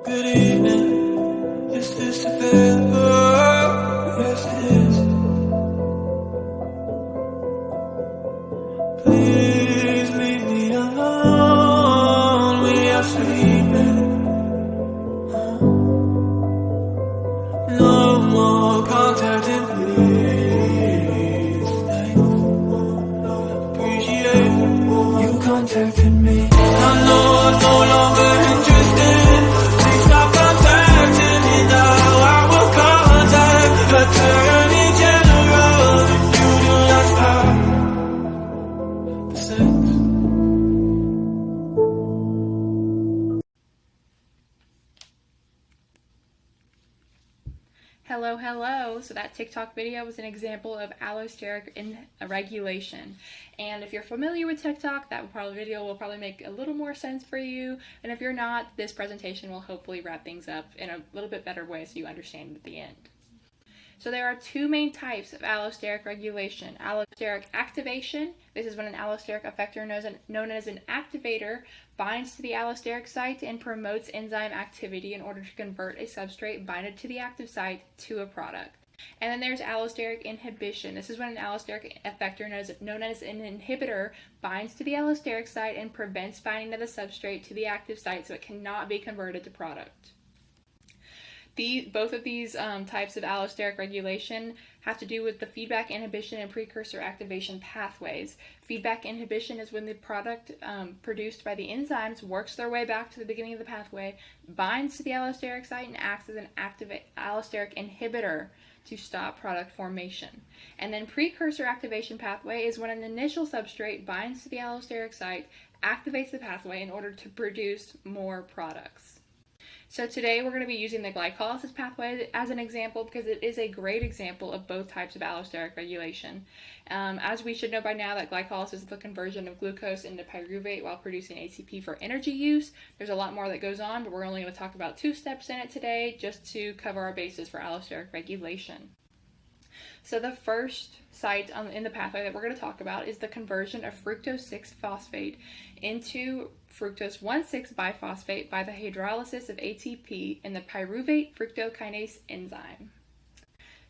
Good evening, is this available? Yes it is. Please leave me alone, we are sleeping. No more contacting, please. Appreciate you contacting me. I know I'm no longer interested. Please stop contacting me now. I will contact Attorney General if you do not stop the sex. Hello. So that TikTok video was an example of allosteric regulation. And if you're familiar with TikTok, that video will probably make a little more sense for you. And if you're not, this presentation will hopefully wrap things up in a little bit better way so you understand at the end. So there are two main types of allosteric regulation. Allosteric activation. This is when an allosteric effector known as an activator binds to the allosteric site and promotes enzyme activity in order to convert a substrate binded to the active site to a product. And then there's allosteric inhibition. This is when an allosteric effector known as an inhibitor binds to the allosteric site and prevents binding of the substrate to the active site so it cannot be converted to product. Both of these types of allosteric regulation have to do with the feedback inhibition and precursor activation pathways. Feedback inhibition is when the product produced by the enzymes works their way back to the beginning of the pathway, binds to the allosteric site, and acts as an allosteric inhibitor to stop product formation. And then precursor activation pathway is when an initial substrate binds to the allosteric site, activates the pathway in order to produce more products. So today we're going to be using the glycolysis pathway as an example because it is a great example of both types of allosteric regulation. As we should know by now that glycolysis is the conversion of glucose into pyruvate while producing ATP for energy use. There's a lot more that goes on, but we're only going to talk about 2 steps in it today just to cover our bases for allosteric regulation. So the first site in the pathway that we're going to talk about is the conversion of fructose 6-phosphate into fructose 1,6-biphosphate by the hydrolysis of ATP in the pyruvate fructokinase enzyme.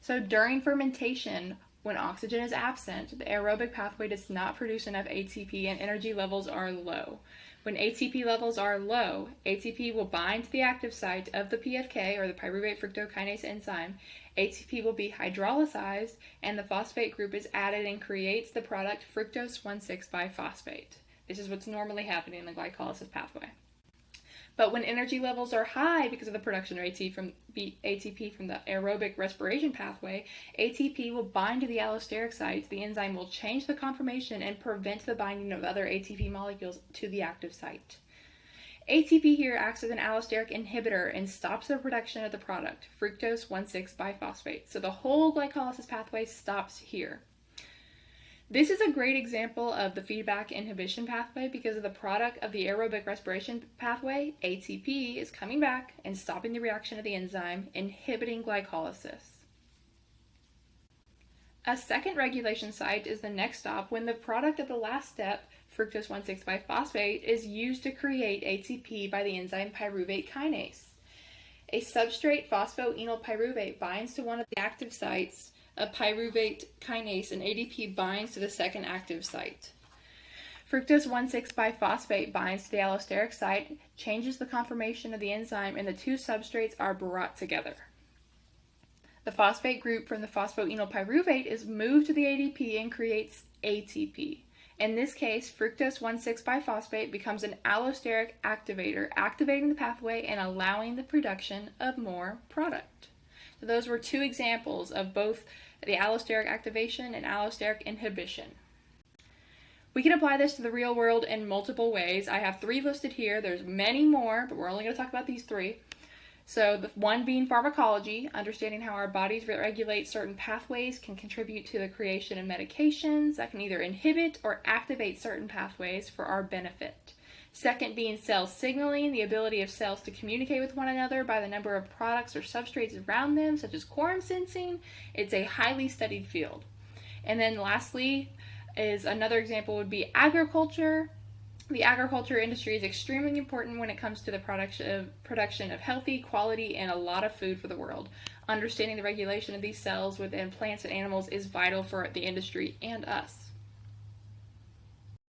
So during fermentation, when oxygen is absent, the aerobic pathway does not produce enough ATP and energy levels are low. When ATP levels are low, ATP will bind to the active site of the PFK, or the pyruvate fructokinase enzyme. ATP will be hydrolyzed, and the phosphate group is added and creates the product fructose 1,6-biphosphate. This is what's normally happening in the glycolysis pathway. But when energy levels are high because of the production of ATP from the aerobic respiration pathway, ATP will bind to the allosteric site. The enzyme will change the conformation and prevent the binding of other ATP molecules to the active site. ATP here acts as an allosteric inhibitor and stops the production of the product, fructose 1,6-biphosphate. So the whole glycolysis pathway stops here. This is a great example of the feedback inhibition pathway because of the product of the aerobic respiration pathway, ATP, is coming back and stopping the reaction of the enzyme, inhibiting glycolysis. A second regulation site is the next stop when the product of the last step, fructose 1,6-biphosphate, is used to create ATP by the enzyme pyruvate kinase. A substrate phosphoenol pyruvate binds to one of the active sites of pyruvate kinase, and ADP binds to the second active site. Fructose 1,6-biphosphate binds to the allosteric site, changes the conformation of the enzyme, and the two substrates are brought together. The phosphate group from the phosphoenol pyruvate is moved to the ADP and creates ATP. In this case, fructose 1,6-biphosphate becomes an allosteric activator, activating the pathway and allowing the production of more product. So those were 2 examples of both the allosteric activation and allosteric inhibition. We can apply this to the real world in multiple ways. I have 3 listed here. There's many more, but we're only going to talk about these 3. So the one being pharmacology, understanding how our bodies regulate certain pathways can contribute to the creation of medications that can either inhibit or activate certain pathways for our benefit. Second being cell signaling, the ability of cells to communicate with one another by the number of products or substrates around them, such as quorum sensing. It's a highly studied field. And then lastly is another example would be agriculture. The agriculture industry is extremely important when it comes to the production of healthy, quality, and a lot of food for the world. Understanding the regulation of these cells within plants and animals is vital for the industry and us.